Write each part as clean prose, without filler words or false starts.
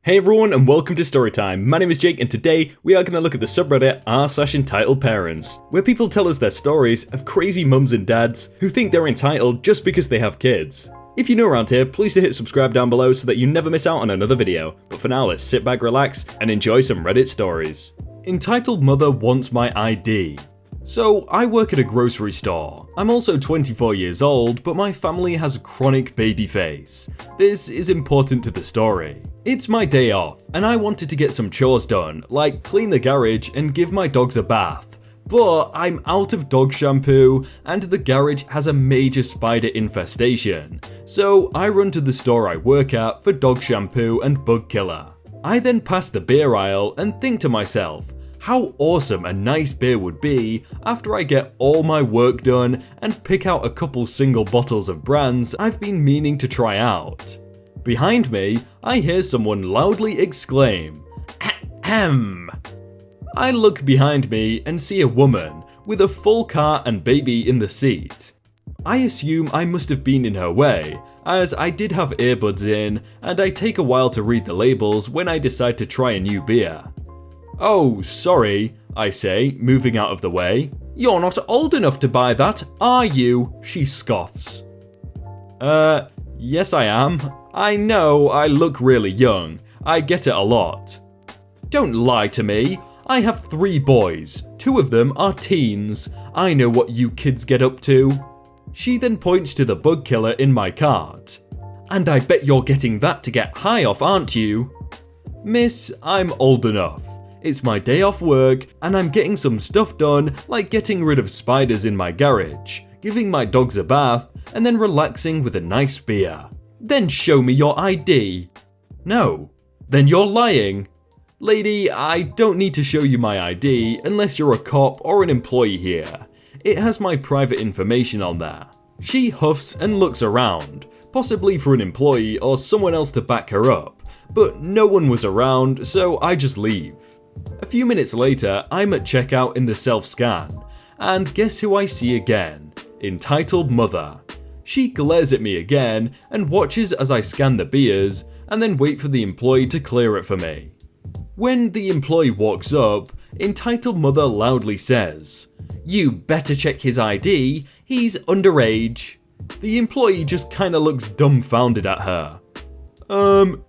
Hey everyone and welcome to Storytime. My name is Jake and today we are going to look at the subreddit r/entitledparents, where people tell us their stories of crazy mums and dads who think they're entitled just because they have kids. If you're new around here, please do hit subscribe down below so that you never miss out on another video. But for now, let's sit back, relax, and enjoy some Reddit stories. Entitled mother wants my ID. So, I work at a grocery store. I'm also 24 years old, but my family has a chronic baby face. This is important to the story. It's my day off, and I wanted to get some chores done, like clean the garage and give my dogs a bath. But I'm out of dog shampoo, and the garage has a major spider infestation. So I run to the store I work at for dog shampoo and bug killer. I then pass the beer aisle and think to myself, how awesome a nice beer would be after I get all my work done and pick out a couple single bottles of brands I've been meaning to try out. Behind me, I hear someone loudly exclaim, "Ahem." I look behind me and see a woman with a full car and baby in the seat. I assume I must have been in her way, as I did have earbuds in and I take a while to read the labels when I decide to try a new beer. "Oh, sorry," I say, moving out of the way. "You're not old enough to buy that, are you?" she scoffs. Yes I am. I know I look really young. I get it a lot." "Don't lie to me. I have 3 boys. 2 of them are teens. I know what you kids get up to." She then points to the bug killer in my cart. "And I bet you're getting that to get high off, aren't you?" "Miss, I'm old enough. It's my day off work and I'm getting some stuff done, like getting rid of spiders in my garage, giving my dogs a bath, and then relaxing with a nice beer." "Then show me your ID." "No." "Then you're lying." "Lady, I don't need to show you my ID unless you're a cop or an employee here. It has my private information on there." She huffs and looks around, possibly for an employee or someone else to back her up, but no one was around, so I just leave. A few minutes later, I'm at checkout in the self-scan, and guess who I see again? Entitled mother. She glares at me again and watches as I scan the beers and then wait for the employee to clear it for me. When the employee walks up, Entitled mother loudly says, "You better check his ID, he's underage." The employee just kinda looks dumbfounded at her.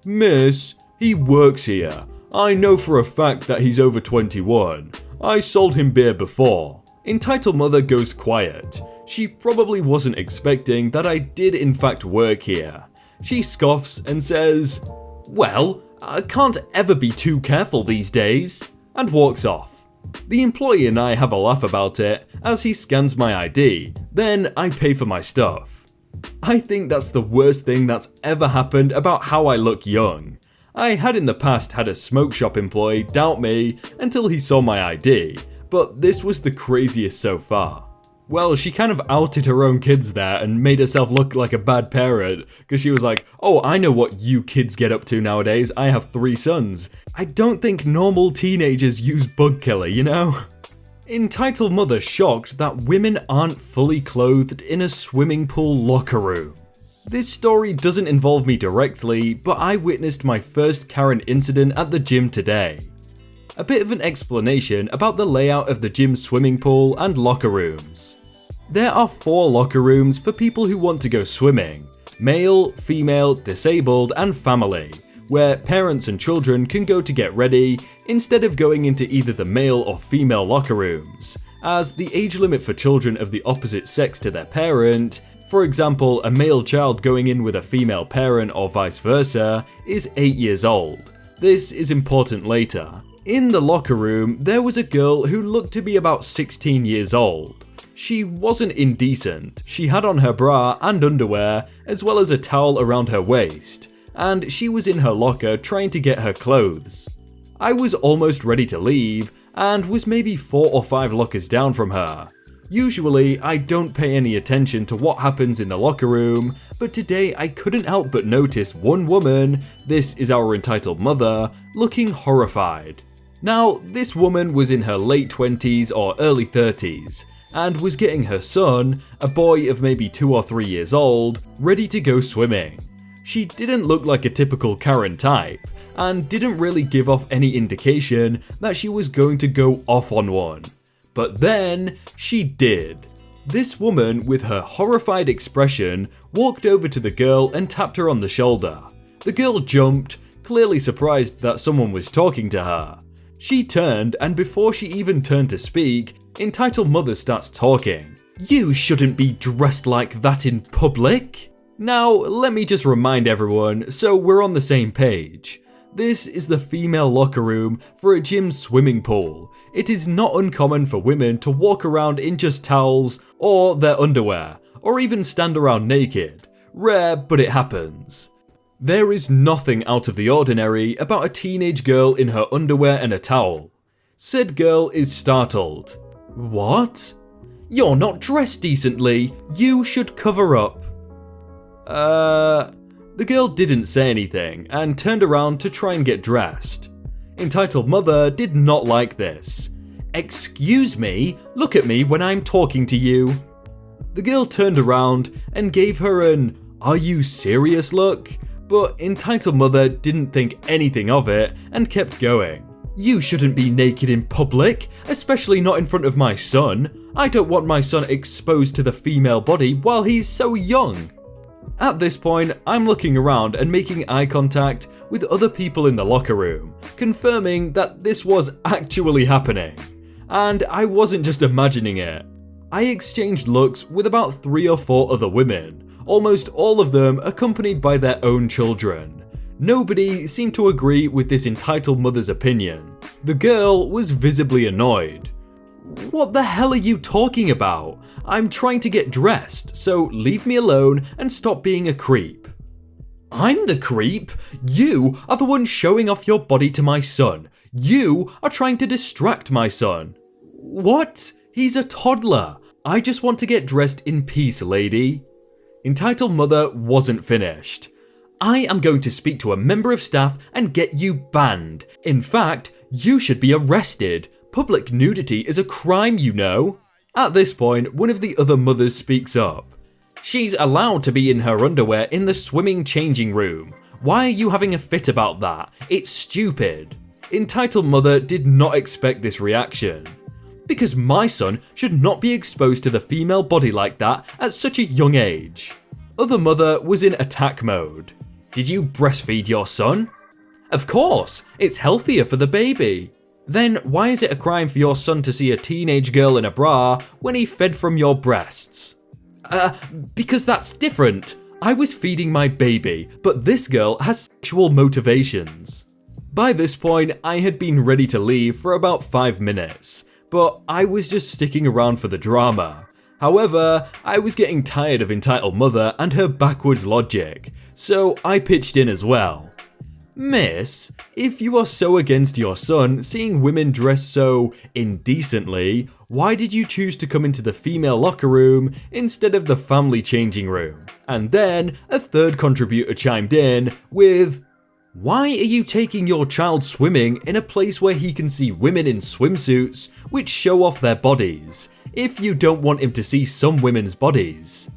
Miss, he works here. I know for a fact that he's over 21. I sold him beer before." Entitled mother goes quiet. She probably wasn't expecting that I did in fact work here. She scoffs and says, "Well, I can't ever be too careful these days," and walks off. The employee and I have a laugh about it as he scans my ID, then I pay for my stuff. I think that's the worst thing that's ever happened about how I look young. I had in the past had a smoke shop employee doubt me until he saw my ID, but this was the craziest so far. Well, she kind of outed her own kids there and made herself look like a bad parent, because she was like, "Oh, I know what you kids get up to nowadays, I have 3 sons. I don't think normal teenagers use bug killer, you know?" Entitled mother shocked that women aren't fully clothed in a swimming pool locker room. This story doesn't involve me directly, but I witnessed my first Karen incident at the gym today. A bit of an explanation about the layout of the gym swimming pool and locker rooms. There are 4 locker rooms for people who want to go swimming: male, female, disabled, and family, where parents and children can go to get ready instead of going into either the male or female locker rooms, as the age limit for children of the opposite sex to their parent, for example, a male child going in with a female parent or vice versa, is 8 years old. This is important later. In the locker room, there was a girl who looked to be about 16 years old. She wasn't indecent. She had on her bra and underwear, as well as a towel around her waist, and she was in her locker trying to get her clothes. I was almost ready to leave, and was maybe 4 or 5 lockers down from her. Usually, I don't pay any attention to what happens in the locker room, but today I couldn't help but notice one woman, this is our entitled mother, looking horrified. Now, this woman was in her late 20s or early 30s, and was getting her son, a boy of maybe 2 or 3 years old, ready to go swimming. She didn't look like a typical Karen type, and didn't really give off any indication that she was going to go off on one. But then she did. This woman, with her horrified expression, walked over to the girl and tapped her on the shoulder. The girl jumped, clearly surprised that someone was talking to her. She turned, and before she even turned to speak, entitled mother starts talking. "You shouldn't be dressed like that in public." Now, let me just remind everyone so we're on the same page. This is the female locker room for a gym swimming pool. It is not uncommon for women to walk around in just towels or their underwear, or even stand around naked. Rare, but it happens. There is nothing out of the ordinary about a teenage girl in her underwear and a towel. Said girl is startled. "What? You're not dressed decently. You should cover up." The girl didn't say anything and turned around to try and get dressed. Entitled mother did not like this. "Excuse me, look at me when I'm talking to you." The girl turned around and gave her an "Are you serious" look, but entitled mother didn't think anything of it and kept going. "You shouldn't be naked in public, especially not in front of my son. I don't want my son exposed to the female body while he's so young." At this point, I'm looking around and making eye contact with other people in the locker room, confirming that this was actually happening. And I wasn't just imagining it. I exchanged looks with about 3 or 4 other women, almost all of them accompanied by their own children. Nobody seemed to agree with this entitled mother's opinion. The girl was visibly annoyed. "What the hell are you talking about? I'm trying to get dressed, so leave me alone and stop being a creep." "I'm the creep? You are the one showing off your body to my son. You are trying to distract my son." "What? He's a toddler. I just want to get dressed in peace, lady." Entitled mother wasn't finished. "I am going to speak to a member of staff and get you banned. In fact, you should be arrested. Public nudity is a crime, you know." At this point, one of the other mothers speaks up. "She's allowed to be in her underwear in the swimming changing room. Why are you having a fit about that? It's stupid." Entitled mother did not expect this reaction. "Because my son should not be exposed to the female body like that at such a young age." Other mother was in attack mode. "Did you breastfeed your son?" "Of course, it's healthier for the baby." "Then why is it a crime for your son to see a teenage girl in a bra when he fed from your breasts?" Because that's different. I was feeding my baby, but this girl has sexual motivations." By this point, I had been ready to leave for about 5 minutes, but I was just sticking around for the drama. However, I was getting tired of entitled mother and her backwards logic, so I pitched in as well. "Miss, if you are so against your son seeing women dress so indecently, why did you choose to come into the female locker room instead of the family changing room?" And then a third contributor chimed in with, "Why are you taking your child swimming in a place where he can see women in swimsuits which show off their bodies, if you don't want him to see some women's bodies?"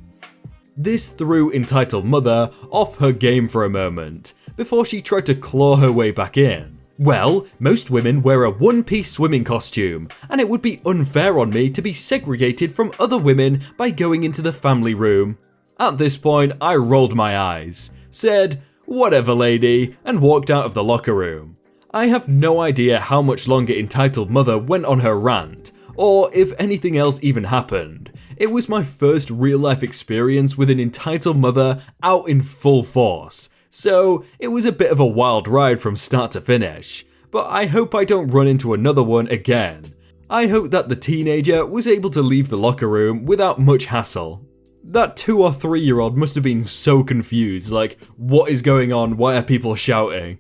This threw entitled mother off her game for a moment, before she tried to claw her way back in. "Well, most women wear a one-piece swimming costume, and it would be unfair on me to be segregated from other women by going into the family room." At this point, I rolled my eyes, said, "Whatever, lady," and walked out of the locker room. I have no idea how much longer entitled mother went on her rant, or if anything else even happened. It was my first real-life experience with an entitled mother out in full force, so it was a bit of a wild ride from start to finish, but I hope I don't run into another one again. I hope that the teenager was able to leave the locker room without much hassle. That 2 or 3-year-old must have been so confused, like, what is going on, why are people shouting?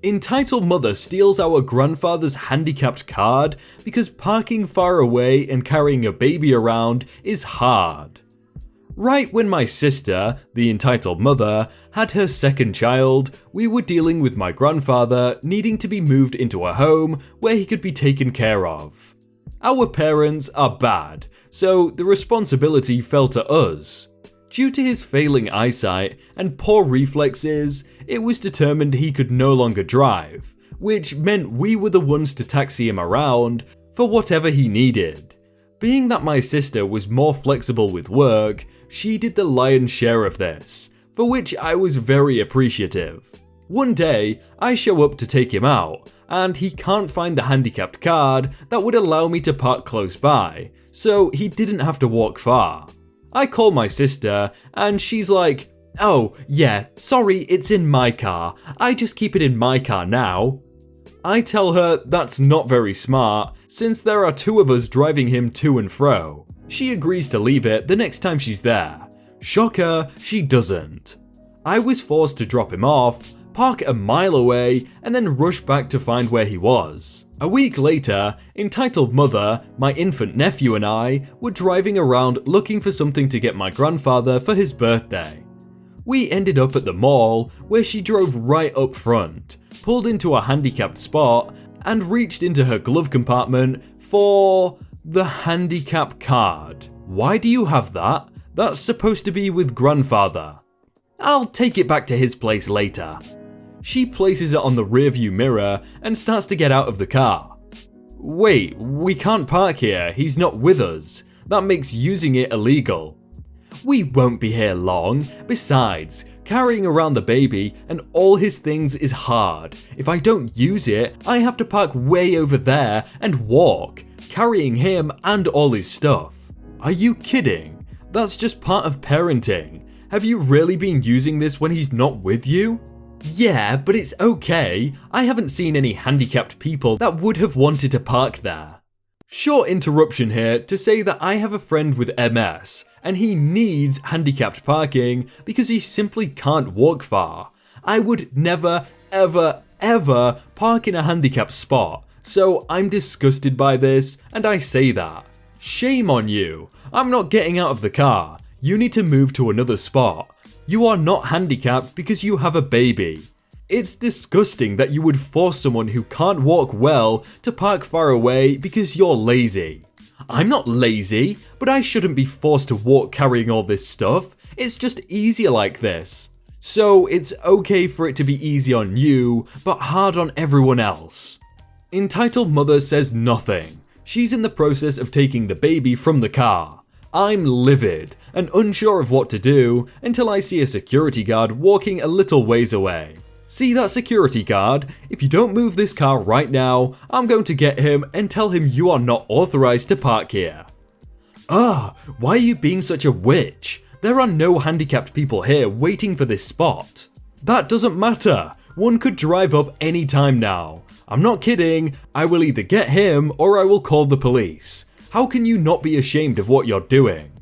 Entitled mother steals our Grandfathers Handicapped card because parking far away and carrying a baby around is hard. Right when my sister, the entitled mother, had her second child, we were dealing with my grandfather needing to be moved into a home where he could be taken care of. Our parents are bad, so the responsibility fell to us. Due to his failing eyesight and poor reflexes, it was determined he could no longer drive, which meant we were the ones to taxi him around for whatever he needed. Being that my sister was more flexible with work, she did the lion's share of this, for which I was very appreciative. One day, I show up to take him out, and he can't find the handicapped card that would allow me to park close by, so he didn't have to walk far. I call my sister, and she's like, "Oh, yeah, sorry, it's in my car. I just keep it in my car now." I tell her that's not very smart, since there are two of us driving him to and fro. She agrees to leave it the next time she's there. Shocker, she doesn't. I was forced to drop him off, park a mile away, and then rush back to find where he was. A week later, entitled mother, my infant nephew and I were driving around looking for something to get my grandfather for his birthday. We ended up at the mall, where she drove right up front, pulled into a handicapped spot, and reached into her glove compartment for the handicap card. Why do you have that? That's supposed to be with grandfather. I'll take it back to his place later. She places it on the rearview mirror and starts to get out of the car. Wait, we can't park here, he's not with us. That makes using it illegal. We won't be here long. Besides, carrying around the baby and all his things is hard. If I don't use it, I have to park way over there and walk, carrying him and all his stuff. Are you kidding? That's just part of parenting. Have you really been using this when he's not with you? Yeah, but it's okay. I haven't seen any handicapped people that would have wanted to park there. Short interruption here to say that I have a friend with MS, and he needs handicapped parking because he simply can't walk far. I would never, ever park in a handicapped spot, so I'm disgusted by this, and I say that. Shame on you. I'm not getting out of the car. You need to move to another spot. You are not handicapped because you have a baby. It's disgusting that you would force someone who can't walk well to park far away because you're lazy. I'm not lazy, but I shouldn't be forced to walk carrying all this stuff. It's just easier like this. So it's okay for it to be easy on you, but hard on everyone else. Entitled mother says nothing. She's in the process of taking the baby from the car. I'm livid and unsure of what to do until I see a security guard walking a little ways away. See that security guard? If you don't move this car right now, I'm going to get him and tell him you are not authorized to park here. Why are you being such a witch? There are no handicapped people here waiting for this spot. That doesn't matter. One could drive up any time now. I'm not kidding. I will either get him or I will call the police. How can you not be ashamed of what you're doing?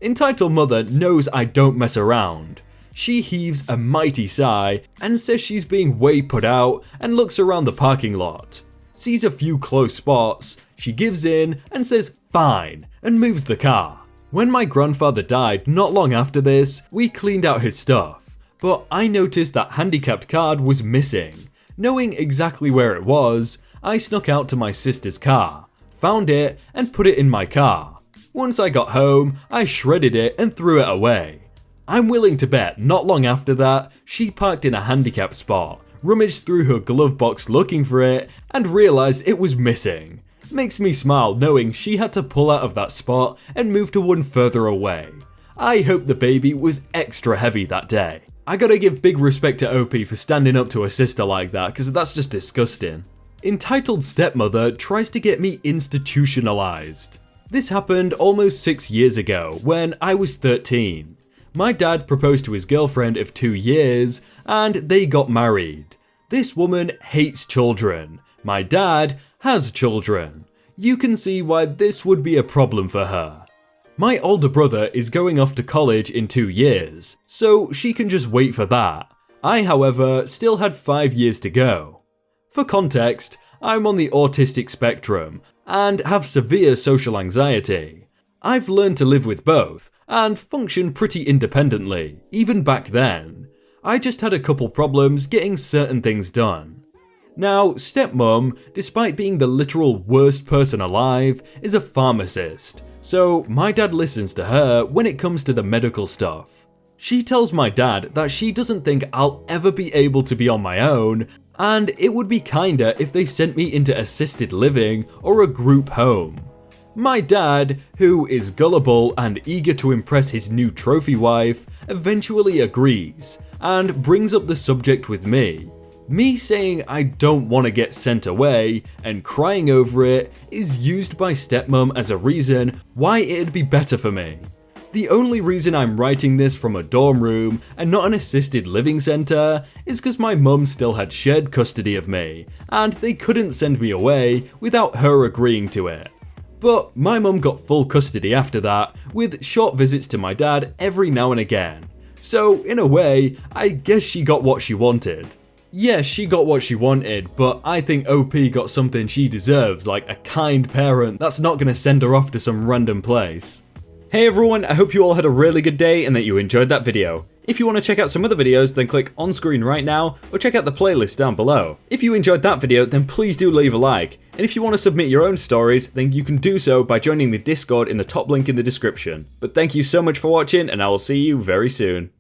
Entitled mother knows I don't mess around. She heaves a mighty sigh and says she's being way put out and looks around the parking lot. Sees a few close spots, she gives in and says fine and moves the car. When my grandfather died not long after this, we cleaned out his stuff, but I noticed that handicapped card was missing. Knowing exactly where it was, I snuck out to my sister's car, found it and put it in my car. Once I got home, I shredded it and threw it away. I'm willing to bet not long after that, she parked in a handicapped spot, rummaged through her glove box looking for it, and realized it was missing. Makes me smile knowing she had to pull out of that spot and move to one further away. I hope the baby was extra heavy that day. I gotta give big respect to OP for standing up to a sister like that, because that's just disgusting. Entitled stepmother tries to get me institutionalized. This happened almost 6 years ago when I was 13. My dad proposed to his girlfriend of 2 years and they got married. This woman hates children. My dad has children. You can see why this would be a problem for her. My older brother is going off to college in 2 years, so she can just wait for that. I, however, still had 5 years to go. For context, I'm on the autistic spectrum and have severe social anxiety. I've learned to live with both and function pretty independently, even back then. I just had a couple problems getting certain things done. Now, stepmom, despite being the literal worst person alive, is a pharmacist, So my dad listens to her when it comes to the medical stuff. She tells my dad that she doesn't think I'll ever be able to be on my own, and it would be kinder if they sent me into assisted living or a group home. My dad, who is gullible and eager to impress his new trophy wife, eventually agrees and brings up the subject with me. Me saying I don't want to get sent away and crying over it is used by stepmom as a reason why it'd be better for me. The only reason I'm writing this from a dorm room and not an assisted living center is because my mum still had shared custody of me, and they couldn't send me away without her agreeing to it. But my mum got full custody after that, with short visits to my dad every now and again. So in a way, I guess she got what she wanted. Yes, she got what she wanted, but I think OP got something she deserves, like a kind parent that's not gonna send her off to some random place. Hey everyone, I hope you all had a really good day and that you enjoyed that video. If you want to check out some other videos, then click on screen right now or check out the playlist down below. If you enjoyed that video, then please do leave a like. And if you want to submit your own stories, then you can do so by joining the Discord in the top link in the description. But thank you so much for watching, and I will see you very soon.